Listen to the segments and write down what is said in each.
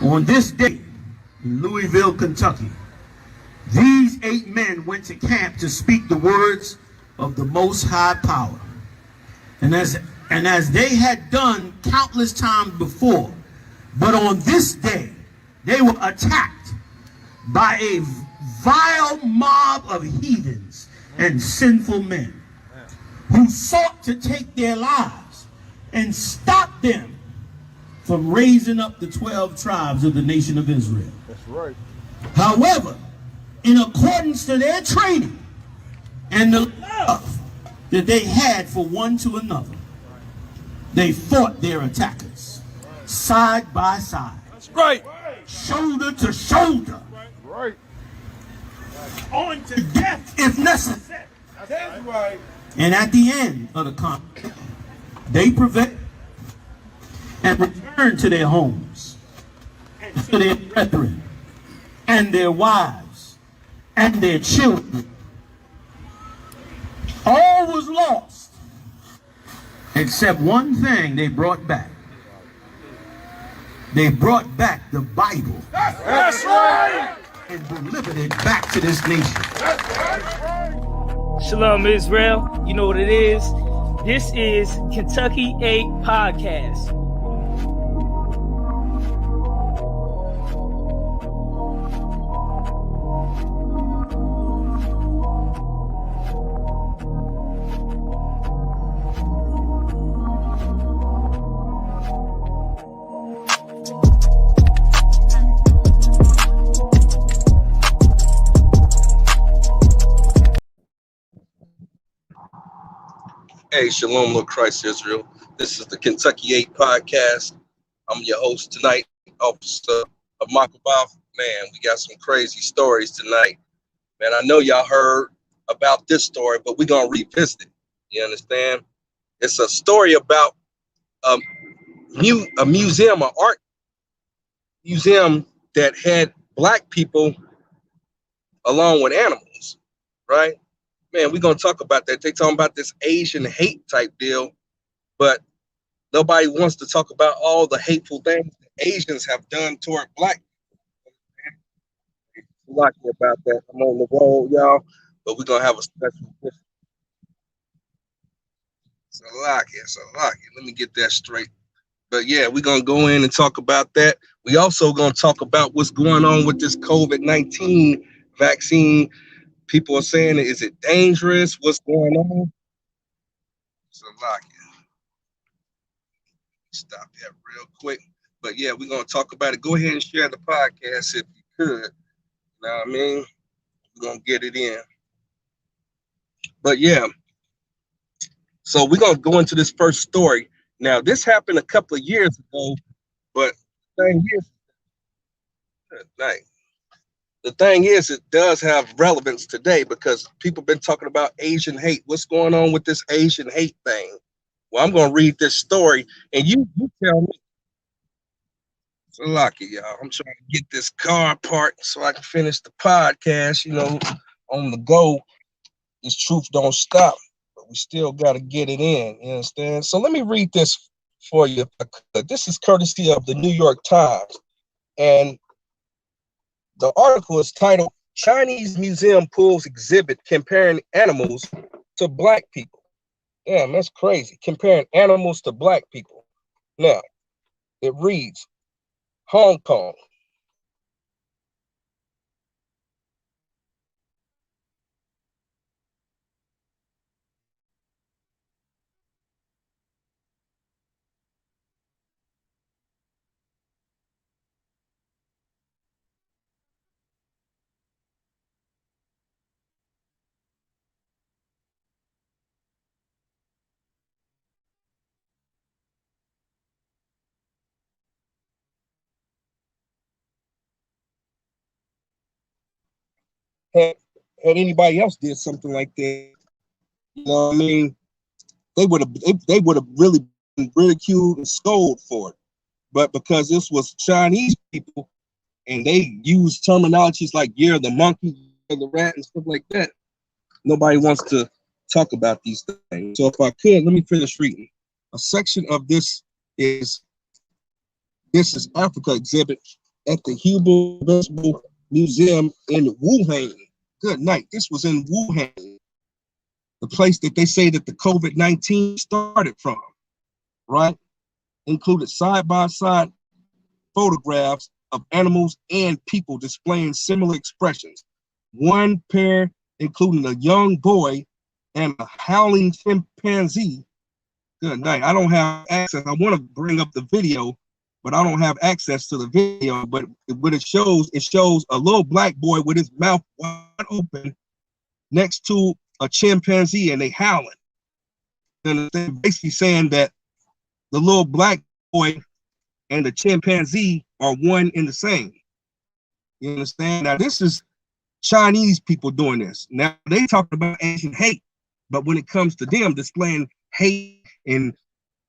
On this day in Louisville, Kentucky, these 8 men went to camp to speak the words of the Most High Power. And as they had done countless times before, but on this day, they were attacked by a vile mob of heathens and sinful men who sought to take their lives and stop them from raising up the 12 tribes of the nation of Israel. That's right. However, in accordance to their training and the love that they had for one to another, they fought their attackers side by side. That's right. Shoulder to shoulder. Right. On to death if necessary. That's right. And at the end of the conflict, they prevailed and returned to their homes and to their brethren and their wives and their children. All was lost except one thing they brought back. They brought back the Bible. That's right. And delivered it back to this nation. Shalom, Israel. You know what it is. This is Kentucky 8 Podcast. Hey, Shalom, Lord Christ Israel. This is the Kentucky 8 Podcast. I'm your host tonight, Officer of Makaboff. Man, we got some crazy stories tonight. Man, I know y'all heard about this story, but we're going to revisit it. You understand? It's a story about a museum, an art museum that had black people along with animals, right? Man, we're going to talk about that. They talking about this Asian hate type deal, but nobody wants to talk about all the hateful things that Asians have done toward black people. Lucky about that. I'm on the road, y'all, but we're going to have a special. It's a lucky. Let me get that straight. But yeah, we're going to go in and talk about that. We also going to talk about what's going on with this COVID-19 vaccine. People are saying, is it dangerous? What's going on? So, stop that real quick. But yeah, we're going to talk about it. Go ahead and share the podcast if you could. You know what I mean? We're going to get it in. But yeah, so we're going to go into this first story. Now, this happened a couple of years ago, but the thing is, good night. The thing is, it does have relevance today because people have been talking about Asian hate. What's going on with this Asian hate thing? Well, I'm going to read this story, and you tell me. So lucky, y'all. I'm trying to get this car parked so I can finish the podcast, on the go. This truth don't stop, but we still got to get it in, you understand? So let me read this for you. This is courtesy of the New York Times, and the article is titled, Chinese Museum Pulls Exhibit Comparing Animals to Black People. Damn, that's crazy. Comparing animals to Black people. Now, it reads, Hong Kong. Had anybody else did something like that, you know what I mean, they would have really been ridiculed and scolded for it. But because this was Chinese people and they use terminologies like "you're the monkey," "you're the rat," and stuff like that, nobody wants to talk about these things. So if I could, let me finish reading. A section of this is Africa exhibit at the Hubble Vegetable Museum in Wuhan. Good night. This was in Wuhan, the place that they say that the COVID-19 started from, right? Included side-by-side photographs of animals and people displaying similar expressions. One pair including a young boy and a howling chimpanzee. Good night. I don't have access. I want to bring up the video, but I don't have access to the video. But what it shows a little black boy with his mouth wide open next to a chimpanzee, and they howling. And they're basically saying that the little black boy and the chimpanzee are one and the same. You understand? Now, this is Chinese people doing this. Now, they talk about Asian hate, but when it comes to them displaying hate and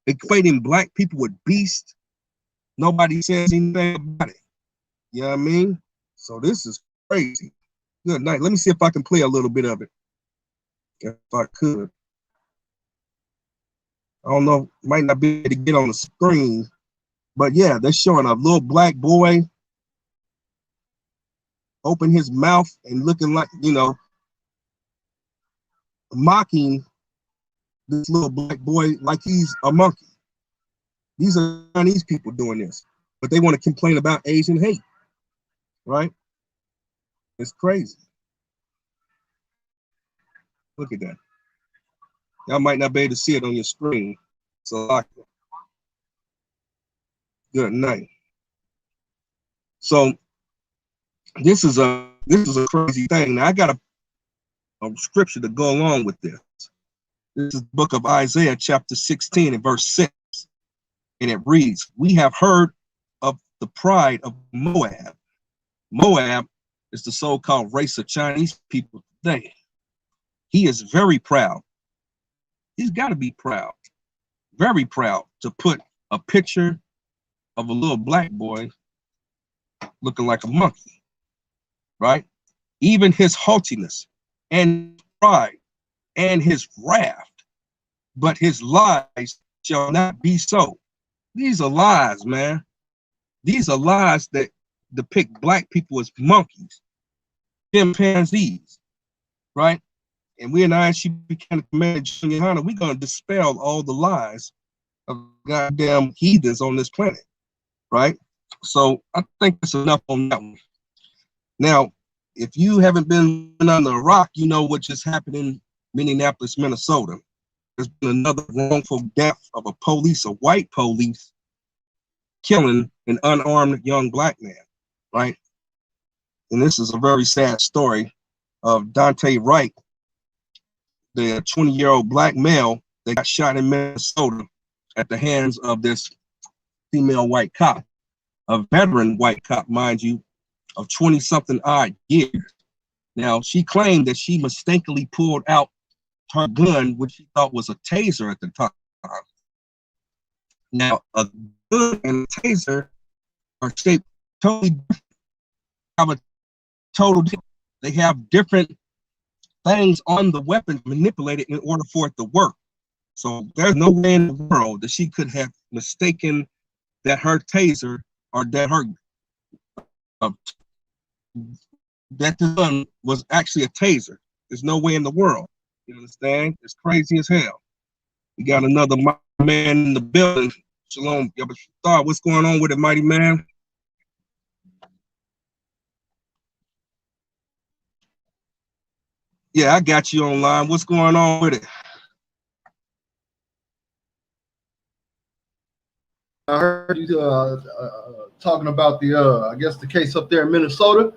equating black people with beasts, nobody says anything about it. You know what I mean? So this is crazy. Good night. Let me see if I can play a little bit of it. If I could. I don't know, might not be able to get on the screen, but yeah, they're showing a little black boy open his mouth and looking like, you know, mocking this little black boy like he's a monkey. These are Chinese people doing this, but they want to complain about Asian hate, right? It's crazy. Look at that. Y'all might not be able to see it on your screen. So good night. So this is a crazy thing. Now I got a scripture to go along with this. This is the book of Isaiah, chapter 16 and verse 6. And it reads, "We have heard of the pride of Moab." Moab is the so-called race of Chinese people today. He is very proud. He's got to be proud, very proud, to put a picture of a little black boy looking like a monkey, right? Even his haughtiness and pride and his wrath, but his lies shall not be so. These are lies, man. These are lies that depict black people as monkeys, chimpanzees, right? And we and ISUPK Commander Junior Hunter, we're going to dispel all the lies of goddamn heathens on this planet, right? So I think that's enough on that one. Now, if you haven't been under a rock, you know what just happened in Minneapolis, Minnesota. There's been another wrongful death of a white police, killing an unarmed young black man, right? And this is a very sad story of Dante Wright, the 20-year-old black male that got shot in Minnesota at the hands of this female white cop, a veteran white cop, mind you, of 20-something odd years. Now, she claimed that she mistakenly pulled out her gun, which she thought was a taser at the time. Now, a gun and a taser are shaped totally different. They have different things on the weapon manipulated in order for it to work. So there's no way in the world that she could have mistaken that her taser or that her that the gun was actually a taser. There's no way in the world. You understand? It's crazy as hell. We got another man in the building. Shalom, what's going on with it, mighty man? Yeah, I got you online. What's going on with it? I heard you talking about the, I guess the case up there in Minnesota.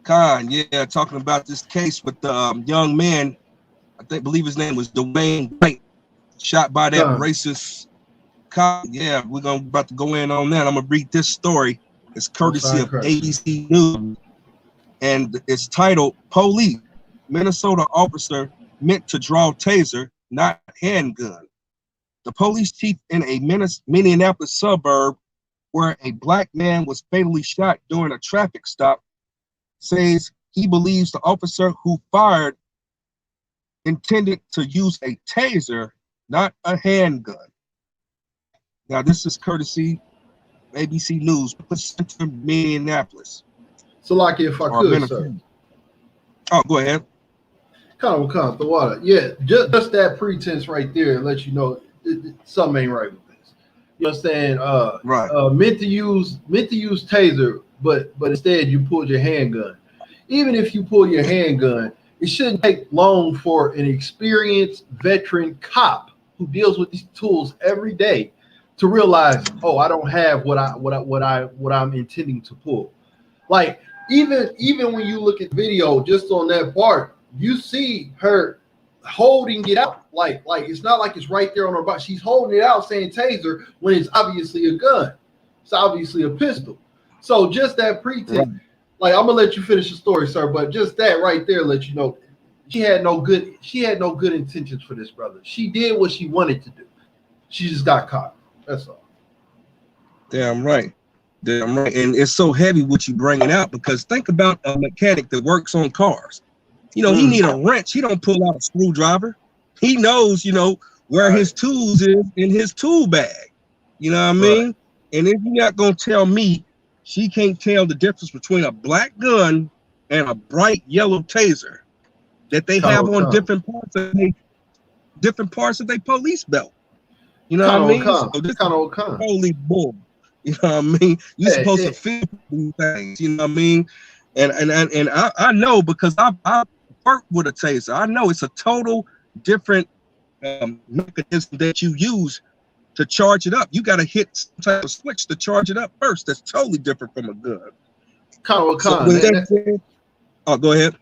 Khan, yeah, talking about this case with the young man. Believe his name was Dwayne White, shot by that racist cop. Yeah, we're about to go in on that. I'm gonna read this story. It's courtesy of ABC News, and it's titled "Police: Minnesota Officer Meant to Draw Taser, Not Handgun." The police chief in a Minneapolis suburb where a black man was fatally shot during a traffic stop says he believes the officer who fired intended to use a taser, not a handgun. Now, this is courtesy ABC News, Center, Minneapolis. So, like, if I Or could, Minnesota. sir, Oh, go ahead. kind of the water. Yeah, just that pretense right there lets you know something ain't right with this. You understand? Right. Meant to use taser, but instead you pulled your handgun. Even if you pull your handgun, it shouldn't take long for an experienced veteran cop who deals with these tools every day to realize, oh, I don't have what I'm intending to pull. Like, even when you look at video, just on that part, you see her holding it out. Like it's not like it's right there on her body. She's holding it out saying taser when it's obviously a gun. It's obviously a pistol. So just that pretense, Right. like, I'm gonna let you finish the story, sir, but just that right there let you know she had no good intentions for this brother. She did what she wanted to do. She just got caught. That's all. Damn right. Damn right. And it's so heavy what you bringing out, because think about a mechanic that works on cars. You know, he need a wrench. He don't pull out a screwdriver. He knows, you know, where his tools is in his tool bag. You know what I mean? Right. And if you're not gonna tell me she can't tell the difference between a black gun and a bright yellow taser that they have on different parts of their police belt. You know what I mean? So this kind of con. holy bull. You know what I mean? You're supposed to feel these things. You know what I mean? And I know, because I worked with a taser. I know it's a total different mechanism that you use to charge it up. You got to hit some type of switch to charge it up first. That's totally different from a gun. Kind of con. Oh, go ahead.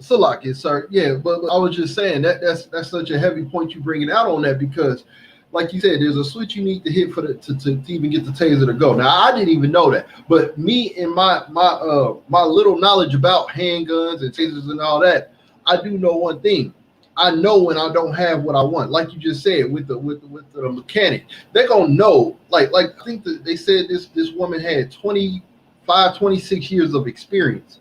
Salaki, sir. Yeah, but I was just saying that's such a heavy point you bringing out on that, because, like you said, there's a switch you need to hit for to even get the taser to go. Now, I didn't even know that, but me and my little knowledge about handguns and tasers and all that, I do know one thing. I know when I don't have what I want. Like you just said, with the mechanic, they're gonna know. Like I think that they said this woman had 26 years of experience.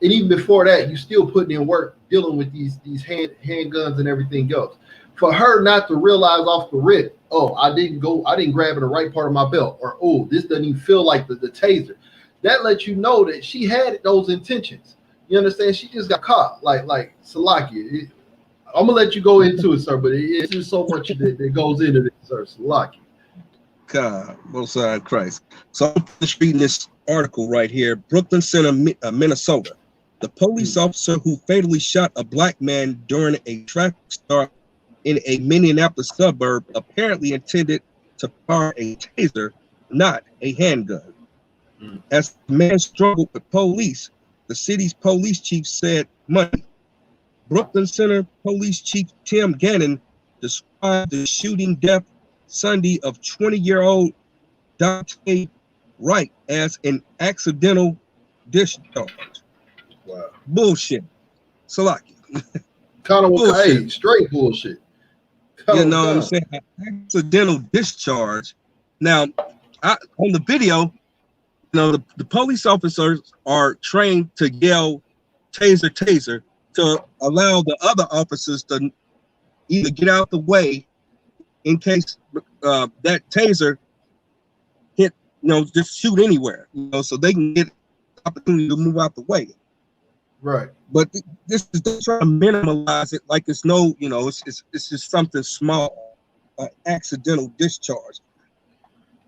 And even before that, you still putting in work dealing with these handguns and everything else. For her not to realize off the rip, oh, I didn't grab in the right part of my belt, or oh, this doesn't even feel like the taser. That lets you know that she had those intentions. You understand? She just got caught. Like Salaki. I'm gonna let you go into it, sir, but it's just so much that goes into this, sir. Salaki. God, most high Christ. So I'm just reading this article right here. Brooklyn Center, Minnesota. The police officer who fatally shot a black man during a traffic stop in a Minneapolis suburb apparently intended to fire a taser, not a handgun. As the man struggled with police, the city's police chief said Monday. Brooklyn Center Police Chief Tim Gannon described the shooting death Sunday of 20-year-old Dante Wright as an accidental discharge. Wow. Bullshit. Salaki. Kind of hey, straight bullshit. You know what I'm saying? Accidental discharge. Now, on the video, you know, the police officers are trained to yell taser, taser, to allow the other officers to either get out the way in case that taser hit, you know, just shoot anywhere, you know, so they can get opportunity to move out the way. Right. But this is trying to minimize it, like it's no, you know, it's just something small, accidental discharge.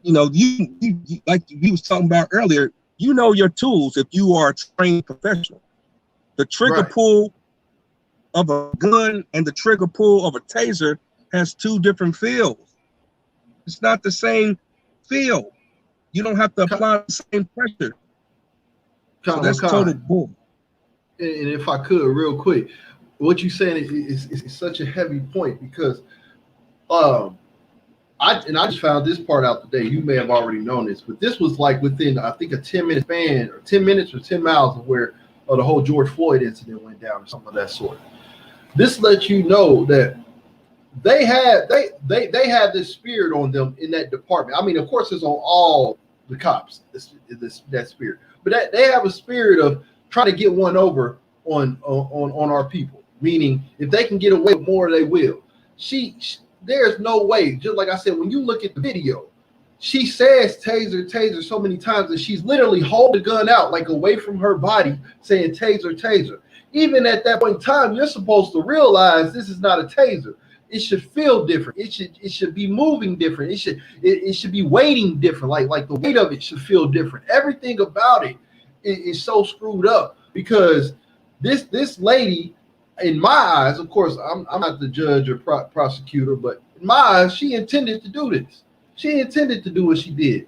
You know, you like we was talking about earlier, you know your tools if you are a trained professional. The trigger pull of a gun and the trigger pull of a taser has two different feels. It's not the same feel. You don't have to apply the same pressure. So that's total bull. And if I could, real quick, what you're saying is such a heavy point, because I just found this part out today. You may have already known this, but this was like within, I think, a 10-minute span, or 10 minutes or 10 miles of where the whole George Floyd incident went down, or something of that sort. This lets you know that they had this spirit on them in that department. I mean, of course, it's on all the cops, that spirit, but they have a spirit of trying to get one over on our people. Meaning, if they can get away with more, they will. There's no way. Just like I said, when you look at the video, she says taser, taser so many times that she's literally holding the gun out, like away from her body, saying taser, taser. Even at that point in time, you're supposed to realize this is not a taser. It should feel different. It should be moving different. It should be weighting different. Like the weight of it should feel different. Everything about it is so screwed up because this lady, in my eyes, of course, I'm not the judge or prosecutor, but in my eyes, she intended to do this. She intended to do what she did.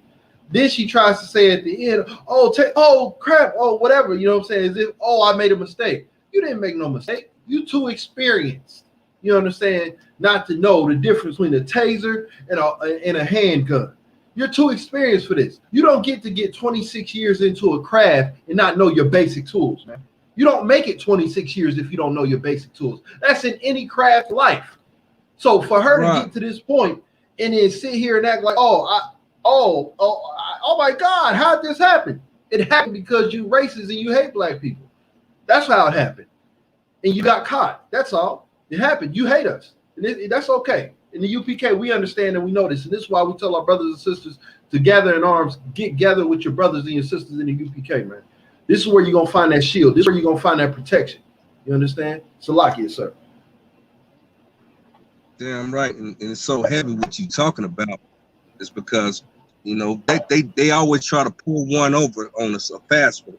Then she tries to say at the end, oh crap, oh whatever, you know what I'm saying? As if, oh, I made a mistake. You didn't make no mistake. You too experienced. You understand? Not to know the difference between a taser and a handgun. You're too experienced for this. You don't get to get 26 years into a craft and not know your basic tools, man. You don't make it 26 years if you don't know your basic tools. That's in any craft life. So for her to get to this point and then sit here and act like, oh my God, how'd this happen? It happened because you racist and you hate black people. That's how it happened. And you got caught. That's all. It happened. You hate us. And that's okay. In the UPK, we understand and we know this. And this is why we tell our brothers and sisters to gather in arms, get gather with your brothers and your sisters in the UPK, man. This is where you're going to find that shield. This is where you're going to find that protection. You understand? Salakia, sir. Damn right. And it's so heavy what you talking about is because, you know, they always try to pull one over on us, a fast one.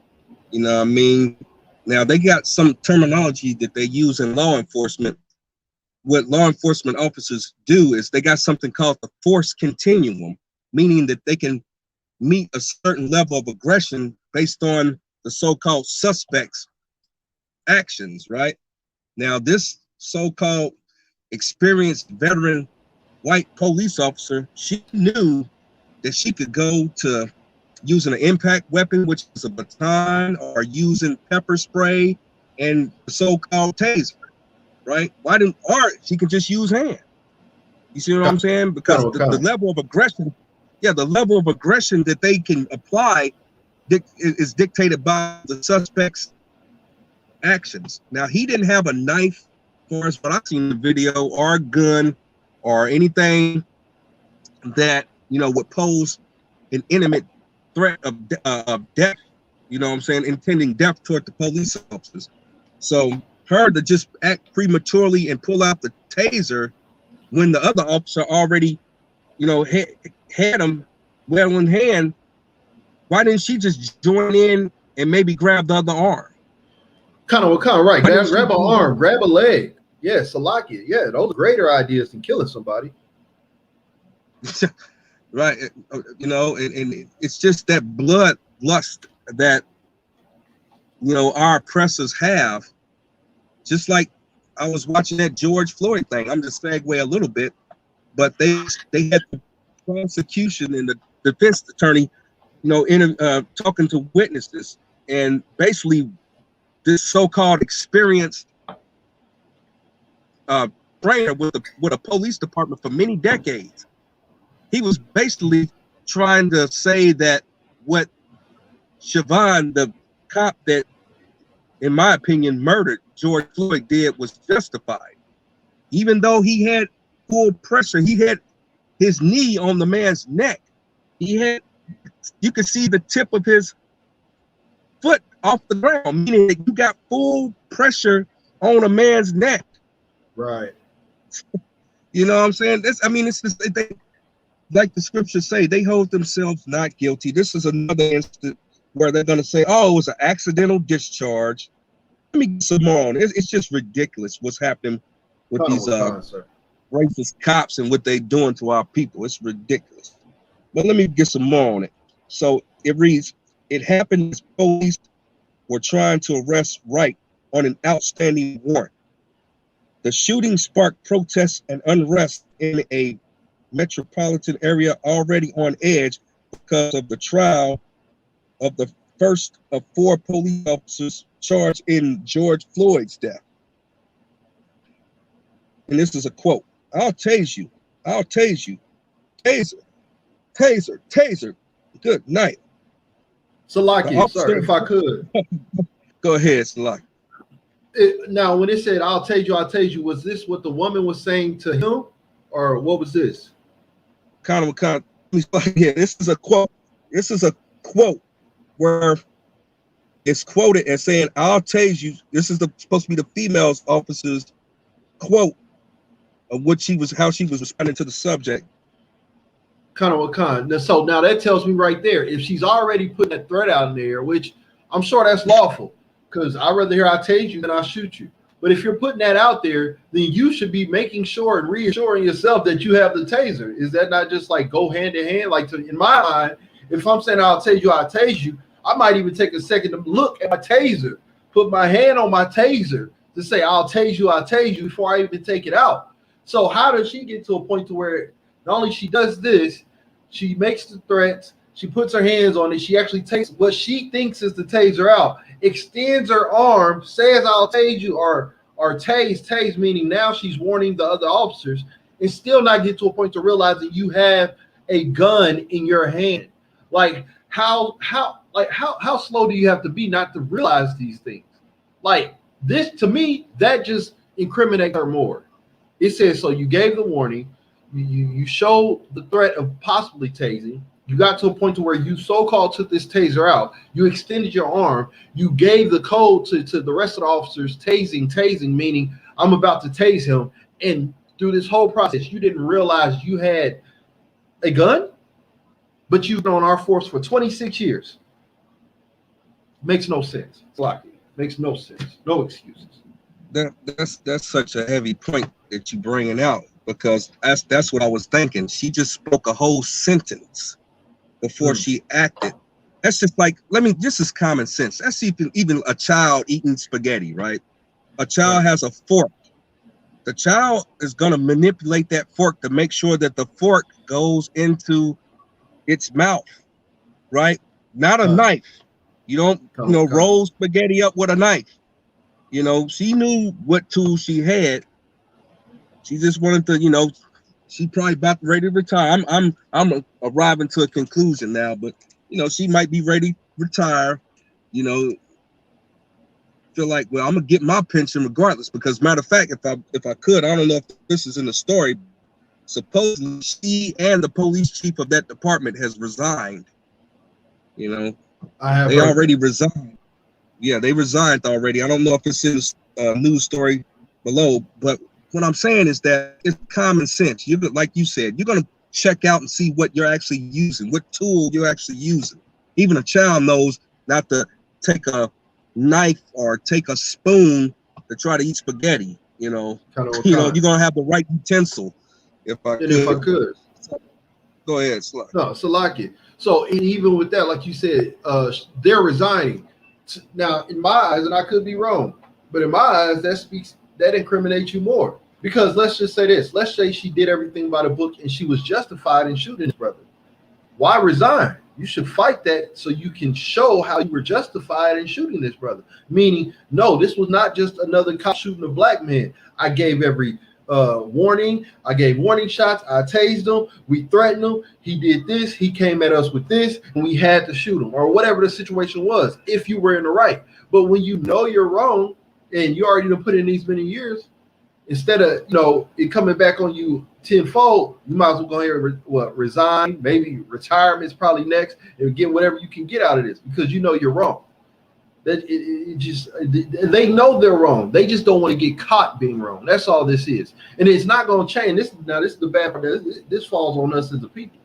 You know what I mean? Now, they got some terminology that they use in law enforcement. What law enforcement officers do is they got something called the force continuum, meaning that they can meet a certain level of aggression based on the so-called suspect's actions, right? Now, this so-called experienced veteran white police officer, she knew that she could go to using an impact weapon, which is a baton, or using pepper spray and the so-called taser, right? Or she could just use hand. You see what I'm saying? Because the level of aggression, the level of aggression that they can apply is dictated by the suspect's actions. Now, he didn't have a knife, for as what I've seen in the video, or a gun, or anything that, you know, would pose an imminent threat of death, you know what I'm saying, intending death toward the police officers. So her to just act prematurely and pull out the taser when the other officer already, you know, had him well in hand, why didn't she just join in and maybe grab the other arm? Kind of right. Grab an arm, grab a leg. Yeah, Salakia. Yeah, those are greater ideas than killing somebody. Right, you know, and it's just that bloodlust that, you know, our oppressors have. Just like I was watching that George Floyd thing. I'm just segue a little bit, but they had the prosecution and the defense attorney, you know, talking to witnesses, and basically this so-called experienced trainer with a police department for many decades. He was basically trying to say that what Siobhan, the cop that, in my opinion, murdered George Floyd, did was justified. Even though he had full pressure, he had his knee on the man's neck. You could see the tip of his foot off the ground, meaning that you got full pressure on a man's neck. Right. You know what I'm saying? It's just, like the scriptures say, they hold themselves not guilty. This is another instance where they're going to say, oh, it was an accidental discharge. Let me get some more on it. It's just ridiculous what's happening with these racist cops and what they're doing to our people. It's ridiculous. But let me get some more on it. So it reads, it happened as police were trying to arrest Wright on an outstanding warrant. The shooting sparked protests and unrest in a metropolitan area already on edge because of the trial of the first of 4 police officers charged in George Floyd's death. And this is a quote. I'll tase you. Taser. Good night. Salakia, sir, if I could. Go ahead, Salakia. Now, when it said, I'll tase you, was this what the woman was saying to him? Or what was this? Kind of Yeah, this is a quote. This is a quote where it's quoted as saying, "I'll tase you." This is supposed to be the female officer's quote of how she was responding to the subject. So now that tells me right there, if she's already put that threat out in there, which I'm sure that's lawful, because I'd rather hear I tase you than I'll shoot you. But if you're putting that out there, then you should be making sure and reassuring yourself that you have the taser. Is that not just like go hand in hand? Like in my mind, if I'm saying I'll tase you, I might even take a second to look at my taser, put my hand on my taser to say I'll tase you before I even take it out. So how does she get to a point to where not only she does this, she makes the threats, she puts her hands on it, she actually takes what she thinks is the taser out, extends her arm, says I'll tase you, or tase, meaning now she's warning the other officers, and still not get to a point to realize that you have a gun in your hand. Like how slow do you have to be not to realize these things? Like this, to me, that just incriminates her more. It says, so you gave the warning, you showed the threat of possibly tasing, you got to a point to where you so-called took this taser out, you extended your arm, you gave the code to the rest of the officers, tasing, meaning I'm about to tase him, and through this whole process, you didn't realize you had a gun, but you've been on our force for 26 years. Makes no sense. It's like it. Makes no sense. No excuses. That's such a heavy point that you're bringing out, because that's what I was thinking. She just spoke a whole sentence before she acted. That's just like, this is common sense. That's even a child eating spaghetti, right? A child has a fork. The child is going to manipulate that fork to make sure that the fork goes into its mouth, right? Not a knife. You don't, roll spaghetti up with a knife. She knew what tools she had. She just wanted to, she probably about ready to retire. I'm arriving to a conclusion now, but she might be ready to retire. Feel like, well, I'm gonna get my pension regardless. Because matter of fact, if I could, I don't know if this is in the story. Supposedly, she and the police chief of that department has resigned. They already resigned. Yeah, they resigned already. I don't know if it's in the news story below, but what I'm saying is that it's common sense. Like you said, you're going to check out and see what you're actually using, what tool you're actually using. Even a child knows not to take a knife or take a spoon to try to eat spaghetti. You're going to have the right utensil. If I could. Go ahead, Salaki. No, Salaki. So even with that, like you said, they're resigning. Now, in my eyes, and I could be wrong, but in my eyes, that incriminates you more. Because let's just say this. Let's say she did everything by the book and she was justified in shooting his brother. Why resign? You should fight that so you can show how you were justified in shooting this brother. Meaning, no, this was not just another cop shooting a black man. I gave every warning. I gave warning shots. I tased him. We threatened him. He did this. He came at us with this, and we had to shoot him, or whatever the situation was, if you were in the right. But when you know you're wrong and you already put in these many years, instead of it coming back on you tenfold, you might as well go ahead and resign. Maybe retirement's probably next, and get whatever you can get out of this, because you're wrong. That they know they're wrong. They just don't want to get caught being wrong. That's all this is, and it's not going to change. This is the bad part. This falls on us as a people.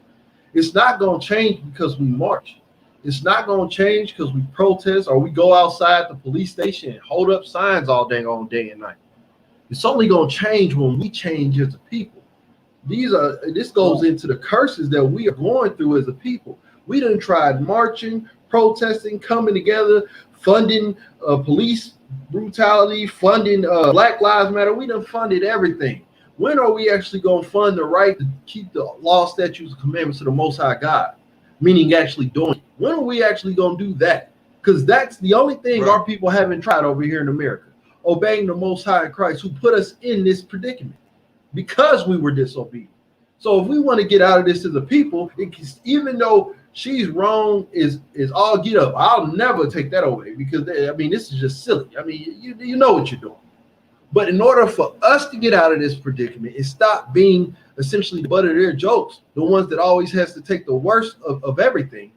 It's not going to change because we march. It's not going to change because we protest or we go outside the police station and hold up signs all dang on day and night. It's only going to change when we change as a people. This goes into the curses that we are going through as a people. We done tried marching, protesting, coming together, funding police brutality, funding Black Lives Matter. We done funded everything. When are we actually going to fund the right to keep the law, statutes, and commandments of the Most High God? Meaning actually doing it. When are we actually going to do that? Because that's the only thing our people haven't tried over here in America. Obeying the Most High in Christ, who put us in this predicament because we were disobedient. So if we want to get out of this as a people, even though she's wrong is all get up, I'll never take that away, because this is just silly. You know what you're doing. But in order for us to get out of this predicament and stop being essentially the butt of their jokes, the ones that always has to take the worst of everything,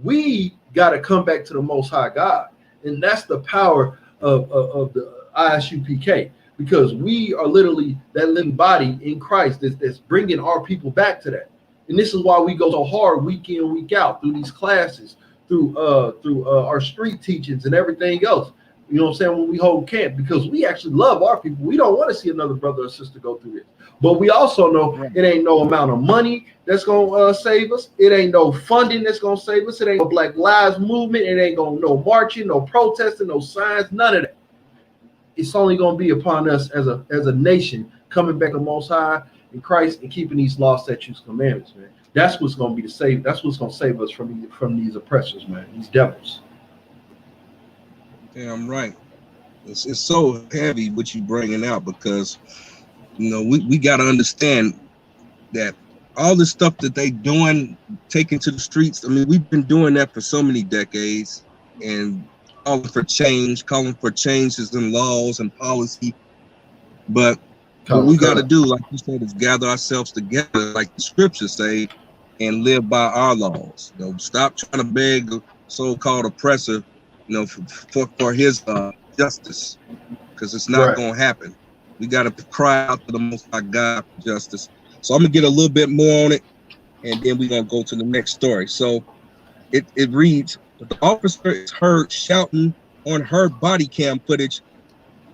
we got to come back to the Most High God. And that's the power of the ISUPK, because we are literally that living body in Christ that's bringing our people back to that. And this is why we go so hard week in, week out through these classes, through our street teachings and everything else. You know what I'm saying? When we hold camp, because we actually love our people. We don't want to see another brother or sister go through this. But we also know it ain't no amount of money that's going to save us. It ain't no funding that's going to save us. It ain't no Black Lives Movement. It ain't going to no marching, no protesting, no signs, none of that. It's only going to be upon us as a nation coming back to Most High in Christ and keeping these laws, statutes, commandments, man. That's what's going to be the save. That's what's going to save us from these oppressors, man. These devils. Damn right. It's so heavy what you bringing out, because you know we got to understand that all the stuff that they doing, taking to the streets. I mean, we've been doing that for so many decades, and calling for changes in laws and policy. But what we got to do, like you said, is gather ourselves together, like the scriptures say, and live by our laws. You know, stop trying to beg the so-called oppressor, you know, for his justice, because it's not going to happen. We got to cry out to the Most High God for justice. So I'm gonna get a little bit more on it, and then we're gonna go to the next story. So it reads: the officer is heard shouting on her body cam footage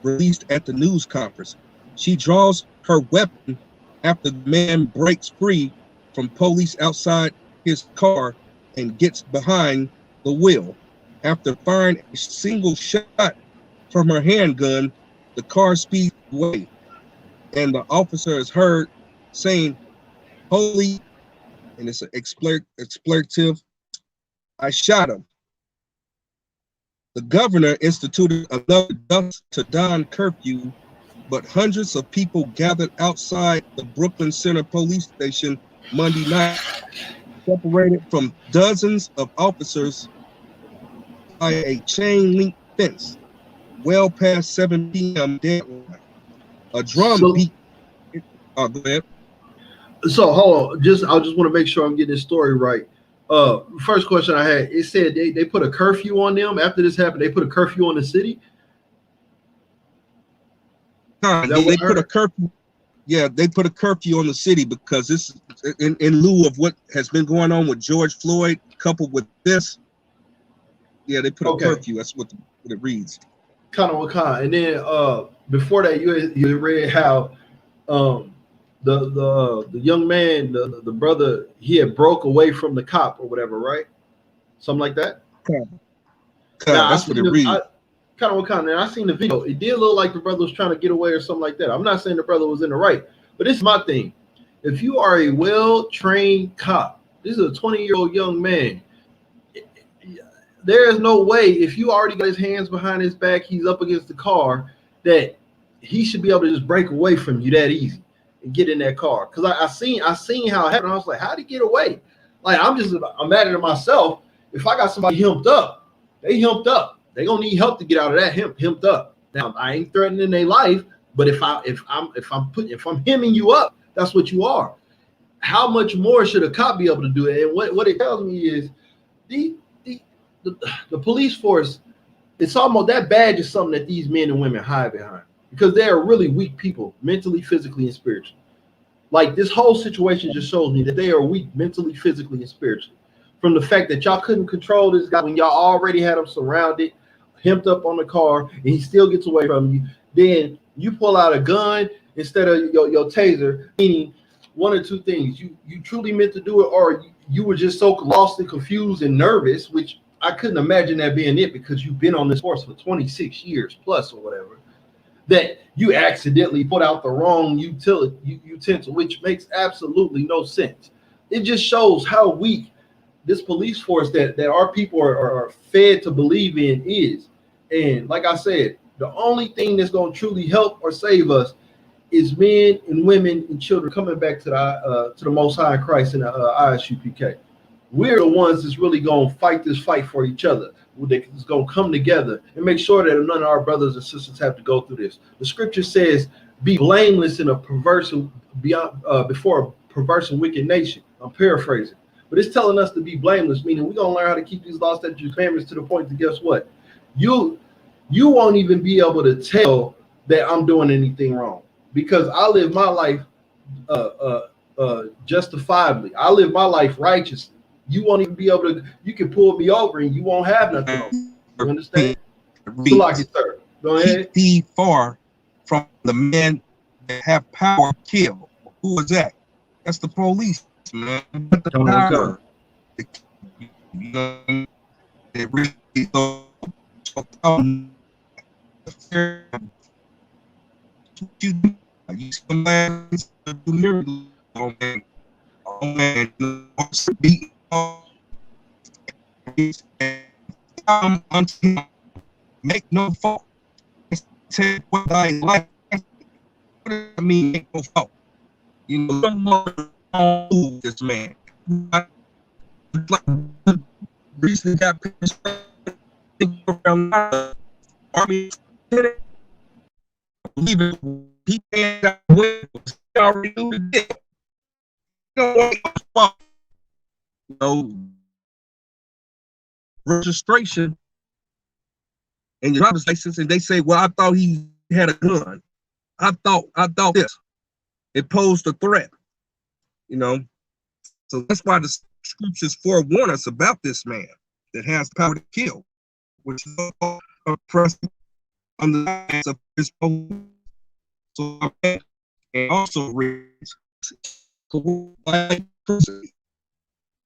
released at the news conference. She draws her weapon after the man breaks free from police outside his car and gets behind the wheel. After firing a single shot from her handgun, the car speeds away, and the officer is heard saying, "Holy," and it's an expletive, "I shot him." The governor instituted another dusk to dawn curfew, but hundreds of people gathered outside the Brooklyn Center police station Monday night, separated from dozens of officers by a chain link fence, well past 7 p.m. deadline. A drum beat. Oh, go ahead. So hold on, I just want to make sure I'm getting this story right. First question I had, it said they put a curfew on them after this happened. They put a curfew on the city. They put a curfew. Yeah, they put a curfew on the city because this, in lieu of what has been going on with George Floyd, coupled with this. Yeah, they put a curfew. That's what it reads. Kind of. And then before that, you read how the young man, the brother, he had broke away from the cop or whatever, right? Something like that. That's what it reads. And I seen the video. It did look like the brother was trying to get away or something like that. I'm not saying the brother was in the right, but this is my thing. If you are a well-trained cop, this is a 20-year-old young man. There is no way, if you already got his hands behind his back, he's up against the car, that he should be able to just break away from you that easy and get in that car. Because I seen how it happened. I was like, how'd he get away? Like, I'm mad at myself. If I got somebody himped up, they himped up. They gonna need help to get out of that himped up. Now, I ain't threatening their life, but if I'm hemming you up, that's what you are. How much more should a cop be able to do it? And what it tells me is the police force, it's almost that badge is something that these men and women hide behind, because they are really weak people, mentally, physically, and spiritually. Like, this whole situation just shows me that they are weak mentally, physically, and spiritually. From the fact that y'all couldn't control this guy when y'all already had him surrounded, hemmed up on the car, and he still gets away from you. Then you pull out a gun instead of your taser, meaning one or two things. You truly meant to do it, or you were just so lost and confused and nervous, which I couldn't imagine that being it, because you've been on this force for 26 years plus or whatever, that you accidentally put out the wrong utensil, which makes absolutely no sense. It just shows how weak this police force that our people are fed to believe in is. And like I said, the only thing that's going to truly help or save us is men and women and children coming back to the Most High in Christ and the ISUPK. We're the ones that's really going to fight this fight for each other. that's going to come together and make sure that none of our brothers and sisters have to go through this. The scripture says, "Be blameless in a perverse before a perverse and wicked nation." I'm paraphrasing, but it's telling us to be blameless, meaning we're gonna learn how to keep these laws, statutes, and commandments to the point that guess what? You won't even be able to tell that I'm doing anything wrong because I live my life justifiably. I live my life righteously. You won't even be able to. You can pull me over and you won't have nothing on me. You understand? So like it, sir. Go ahead. Keep thee far from the men that have power to kill. Who is that? That's the police, man. But the power, you know, they really so you see them last do miracles, man, beat unto him, make no fault. Say what I like. What does that mean? Make no fault. You know, don't move this man. Like recently got around army. I believe it. He got away. He already knew the deal. You know, registration and your driver's license, and they say, "Well, I thought he had a gun. I thought this." It posed a threat, you know. So that's why the scriptures forewarn us about this man that has power to kill, which is oppressed on the hands of his own. So and also reads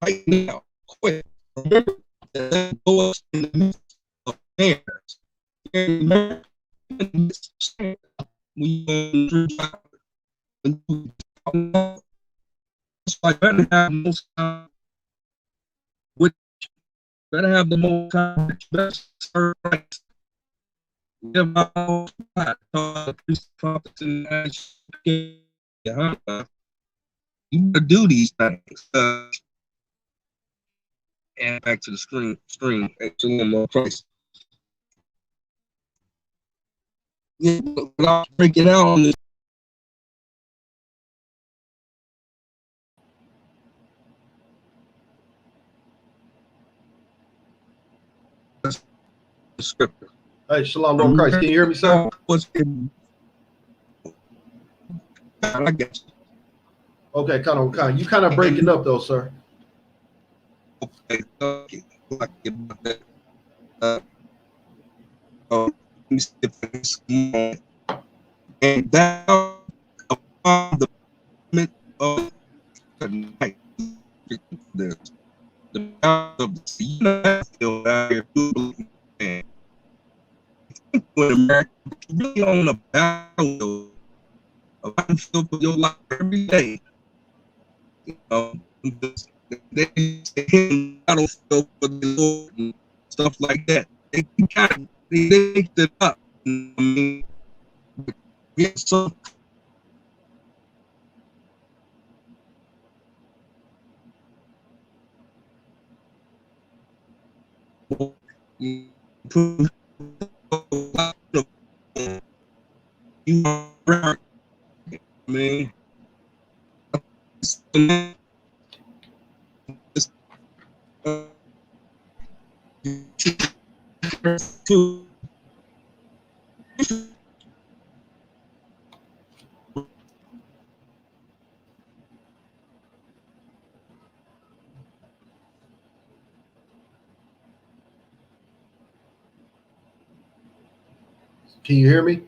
right now, quick. Remember that go us in the midst of affairs. We like better have most time with better have the most time that you best serve Christ. Live out the prophets and you better do these things. And back to the screen. Actually, one more Christ. Yeah, but I'll break it out on this. Scripture. Hey, shalom, Lord Christ. Can you hear me, sir? I guess. Okay, kind of. You kind of breaking up though, sir. Okay. Let me see if I can see. And thou upon the moment of the night, the mouth of the sea, still out here, man. When America really on the battlefield, a battlefield for your life every day, you know, they hit battlefield for the Lord and stuff like that. They picked it up. I mean, get some. You are, man. Can you hear me?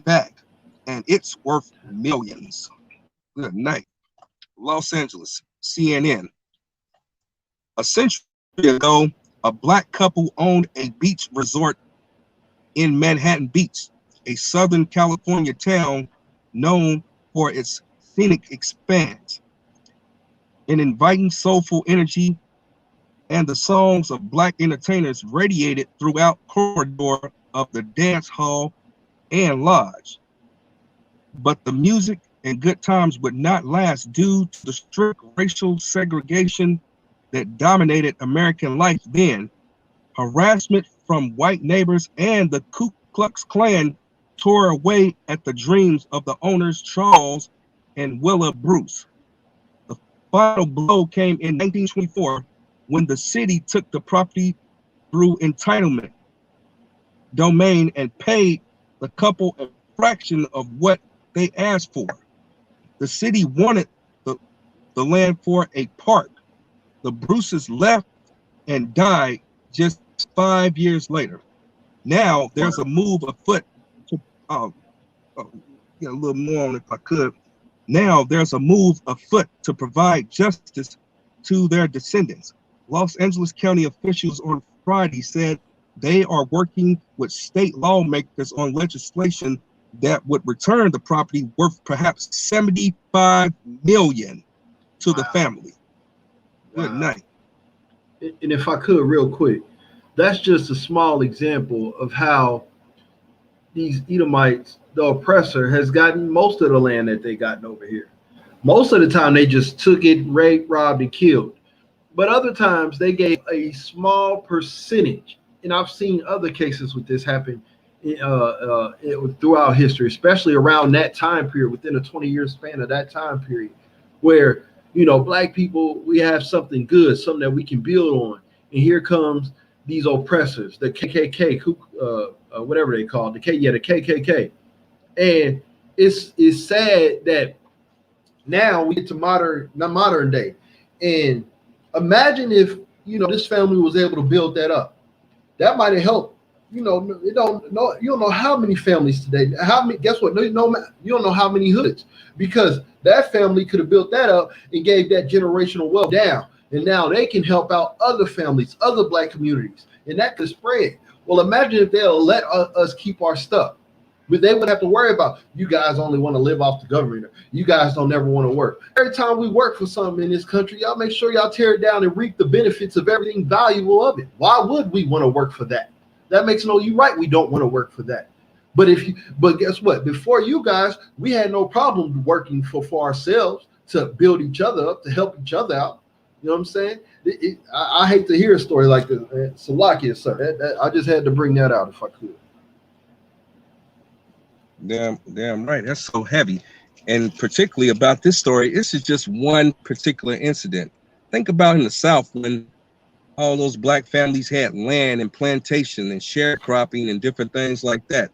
Back, and it's worth millions. Good night. Los Angeles, CNN. A century ago, a black couple owned a beach resort in Manhattan Beach, a Southern California town known for its scenic expanse, an inviting soulful energy, and the songs of Black entertainers radiated throughout corridor of the dance hall and lodge. But the music and good times would not last due to the strict racial segregation that dominated American life then. Harassment from white neighbors and the Ku Klux Klan tore away at the dreams of the owners Charles and Willa Bruce. The final blow came in 1924 when the city took the property through entitlement domain and paid the couple a fraction of what they asked for. The city wanted the land for a park. The Bruces left and died just 5 years later. Now there's a move afoot to get a little more on it if I could. Now there's a move afoot to provide justice to their descendants. Los Angeles County officials on Friday said they are working with state lawmakers on legislation that would return the property worth perhaps $75 million to the family. Good night. And if I could, real quick, that's just a small example of how these Edomites, the oppressor, has gotten most of the land that they gotten over here. Most of the time, they just took it, raped, robbed, and killed. But other times, they gave a small percentage. And I've seen other cases with this happen throughout history, especially around that time period, within a 20-year span of that time period, where, you know, Black people, we have something good, something that we can build on. And here comes these oppressors, the KKK, whatever they call it, the KKK. And it's sad that now we get to modern day. And imagine if, you know, this family was able to build that up. That might have helped. You know, you don't know how many families today. How many? Guess what? You don't know how many hoods, because that family could have built that up and gave that generational wealth down, and now they can help out other families, other Black communities, and that could spread. Well, imagine if they'll let us keep our stuff, but they wouldn't have to worry about, you guys only want to live off the government, or you guys don't ever want to work. Every time we work for something in this country, y'all make sure y'all tear it down and reap the benefits of everything valuable of it. Why would we want to work for that? That makes you're right. We don't want to work for that. But guess what? Before you guys, we had no problem working for ourselves to build each other up, to help each other out. You know what I'm saying? I hate to hear a story like this. Salakia, sir. I just had to bring that out if I could. Damn right. That's so heavy. And particularly about this story, this is just one particular incident. Think about in the South when all those Black families had land and plantation and sharecropping and different things like that.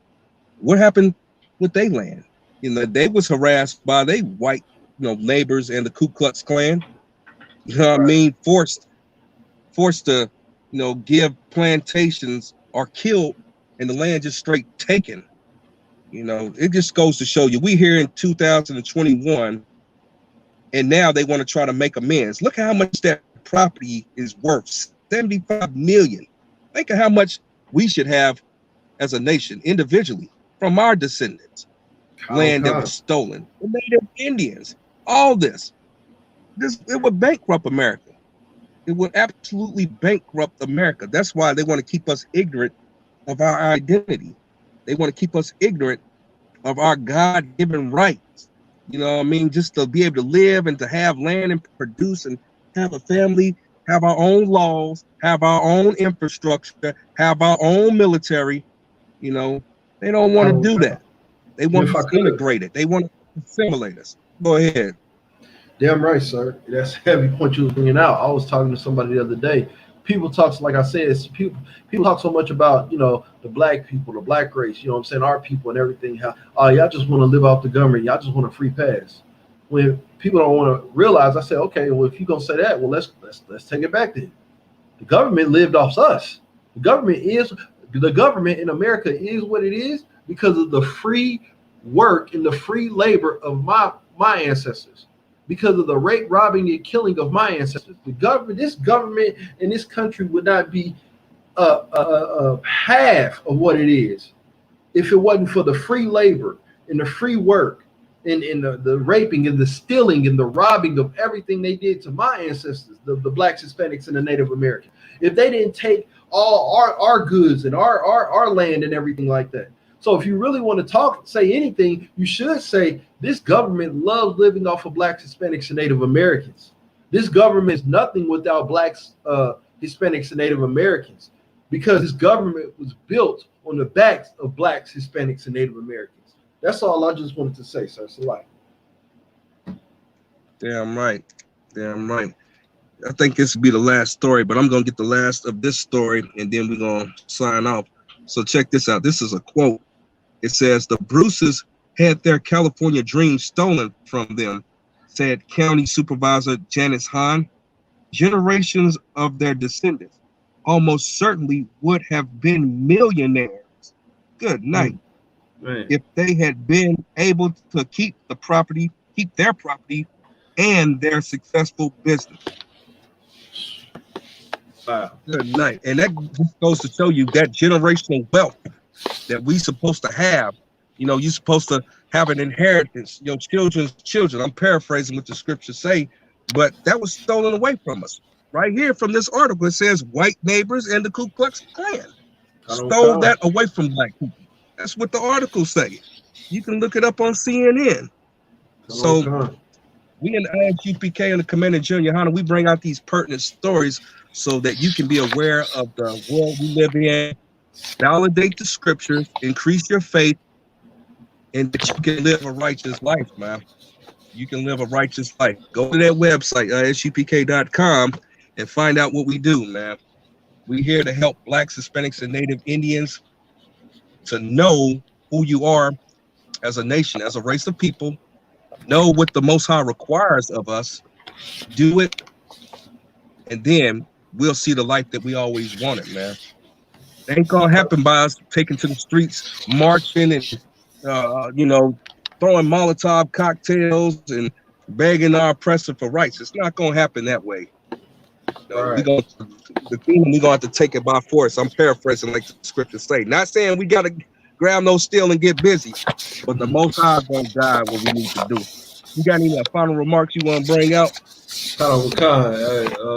What happened with their land? You know, they was harassed by their white, neighbors and the Ku Klux Klan. You know what I mean? Forced to, give plantations or killed, and the land just straight taken. It just goes to show you, we here in 2021, and now they want to try to make amends. Look how much that property is worth. 75 million. Think of how much we should have as a nation individually from our descendants. Land that was stolen. The Native Indians. All this. It would bankrupt America. It would absolutely bankrupt America. That's why they want to keep us ignorant of our identity. They want to keep us ignorant of our God-given rights. You know what I mean? Just to be able to live and to have land and produce and have a family, have our own laws, have our own infrastructure, have our own military. They don't want to do that. They want to integrate it. They want to assimilate us. Go ahead. Damn right, sir. That's a heavy point you was bringing out. I was talking to somebody the other day. People talk, like I said, people talk so much about, the Black people, the Black race, our people and everything. How, y'all just want to live off the government. Y'all just want a free pass. When people don't want to realize, I say, okay, well, if you're going to say that, well, let's take it back then. The government lived off us. The government in America is what it is because of the free work and the free labor of my ancestors. Because of the rape, robbing, and killing of my ancestors. This government in this country would not be half of what it is if it wasn't for the free labor and the free work and the raping and the stealing and the robbing of everything they did to my ancestors, the blacks, Hispanics, and the Native Americans. If they didn't take all our goods and our land and everything like that. So if you really want to say anything, you should say this government loves living off of blacks, Hispanics, and Native Americans. This government is nothing without blacks, Hispanics, and Native Americans, because this government was built on the backs of blacks, Hispanics, and Native Americans. That's all I just wanted to say, sir. Salaki. Damn right. Damn right. I think this will be the last story, but I'm going to get the last of this story, and then we're going to sign off. So check this out. This is a quote. It says, the Bruces had their California dreams stolen from them, said County Supervisor Janice Hahn. Generations of their descendants almost certainly would have been millionaires. Good night. Right. If they had been able to keep their property and their successful business. Wow. Good night. And that just goes to show you that generational wealth that we supposed to have. You know, you're supposed to have an inheritance, your children's children. I'm paraphrasing what the scriptures say, but that was stolen away from us. Right here from this article, it says white neighbors and the Ku Klux Klan stole that away from black people. That's what the article say. You can look it up on CNN. So we in the ISUPK and the Commander Junior Hunter, we bring out these pertinent stories so that you can be aware of the world we live in, validate the scriptures, increase your faith, and that you can live a righteous life, man. You can live a righteous life. Go to that website, isupk.com, and find out what we do, man. We're here to help blacks, Hispanics, and Native Indians to know who you are as a nation, as a race of people, know what the Most High requires of us, do it, and then we'll see the life that we always wanted, man. It ain't gonna happen by us taking to the streets, marching and, throwing Molotov cocktails and begging our oppressor for rights. It's not gonna happen that way. Right. The kingdom, we're gonna have to take it by force. I'm paraphrasing like the scriptures say. Not saying we gotta grab no steel and get busy, but the Most High is gonna guide what we need to do. You got any final remarks you want to bring out?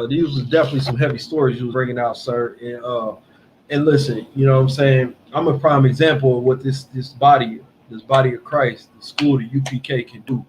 These was definitely some heavy stories you was bringing out, sir. And listen, you know what I'm saying? I'm a prime example of what this body of Christ, the school, the UPK, can do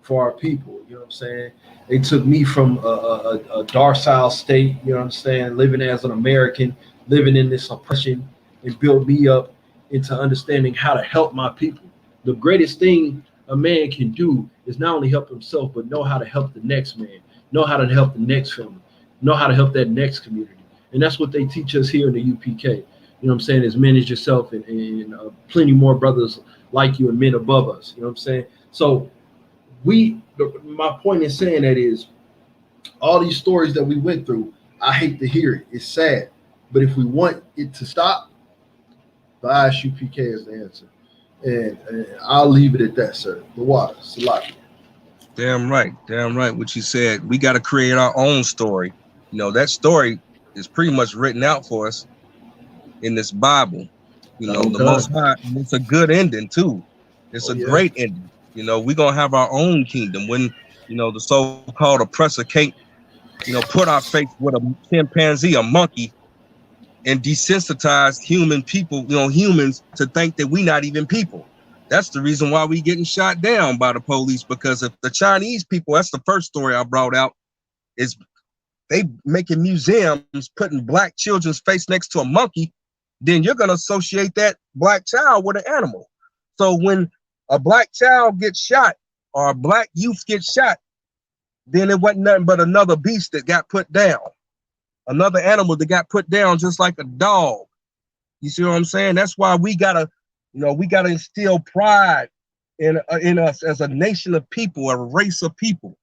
for our people. You know what I'm saying? They took me from a docile state, you know what I'm saying, living as an American, living in this oppression, and built me up into understanding how to help my people. The greatest thing a man can do is not only help himself, but know how to help the next man, know how to help the next family, know how to help that next community. And that's what they teach us here in the UPK. You know what I'm saying? Is manage yourself and plenty more brothers like you and men above us. You know what I'm saying? So my point in saying that is all these stories that we went through, I hate to hear it. It's sad. But if we want it to stop, the ISUPK is the answer. And I'll leave it at that, sir. The water. Salaki. Damn right what you said. We got to create our own story. You know, that story is pretty much written out for us in this Bible. You know, the Most High, it's a good ending too. It's a great ending. You know, we're gonna have our own kingdom when, you know, the so-called oppressor can't, you know, put our faith with a chimpanzee, a monkey, and desensitize human people, you know, humans, to think that we not even people. That's the reason why we getting shot down by the police, because if the Chinese people, that's the first story I brought out, is they making museums putting black children's face next to a monkey, then you're gonna associate that black child with an animal. So when a black child gets shot or a black youth gets shot, then it wasn't nothing but another beast that got put down, another animal that got put down, just like a dog. You see what I'm saying? That's why we gotta instill pride in us as a nation of people, a race of people.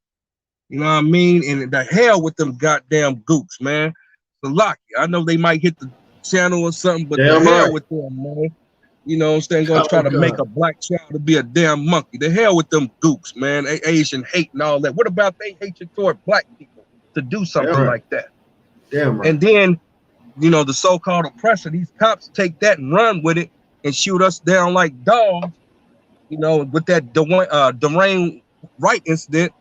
You know what I mean? And the hell with them goddamn gooks, man. The lucky. I know they might hit the channel or something, but the hell with them, man. You know what I'm saying? Gonna try to make a black child to be a damn monkey. The hell with them gooks, man. Asian hate and all that. What about they hatred toward black people to do something like that? Damn right. And then you know, the so-called oppressor, these cops take that and run with it and shoot us down like dogs, you know, with that Dwayne Wright incident,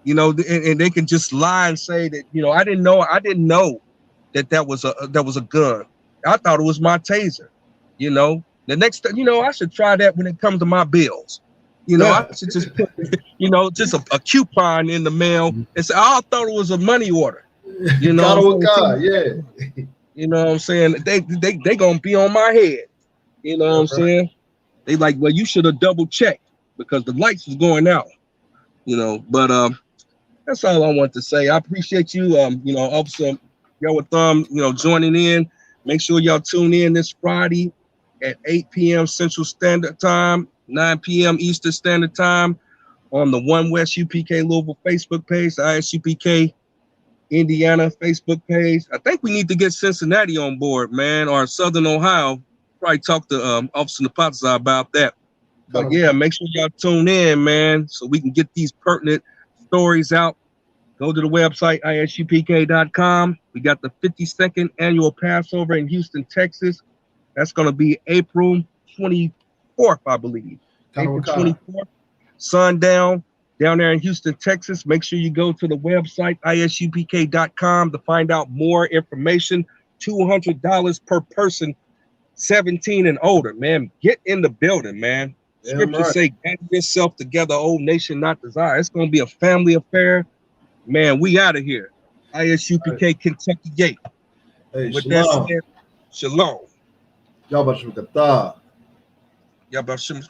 you know, and they can just lie and say that, you know, I didn't know that was a gun. I thought it was my taser, you know. The next, you know, I should try that when it comes to my bills. You know, I should just put, you know, just a coupon in the mail and say, I thought it was a money order. You know, yeah. You know what I'm saying? They gonna be on my head. You know what I'm saying? They like, well, you should have double checked because the lights was going out. You know, but that's all I want to say. I appreciate you, you know, Officer Yowatham, you know, joining in. Make sure y'all tune in this Friday at 8 p.m. Central Standard Time, 9 p.m. Eastern Standard Time on the One West UPK Louisville Facebook page, the ISUPK Indiana Facebook page. I think we need to get Cincinnati on board, man, or Southern Ohio. Probably talk to Officer Napataza about that. But yeah, make sure y'all tune in, man, so we can get these pertinent stories out. Go to the website, isupk.com. We got the 52nd annual Passover in Houston, Texas. That's going to be April 24th, I believe. April 24th, sundown, down there in Houston, Texas. Make sure you go to the website, isupk.com, to find out more information. $200 per person, 17 and older, man. Get in the building, man. Scripture say, get yourself together, old nation not desire. It's going to be a family affair. Man, we out of here. ISUPK Kentucky Gate. Hey, with shalom. that said, shalom. Yabashukata. Yabashim.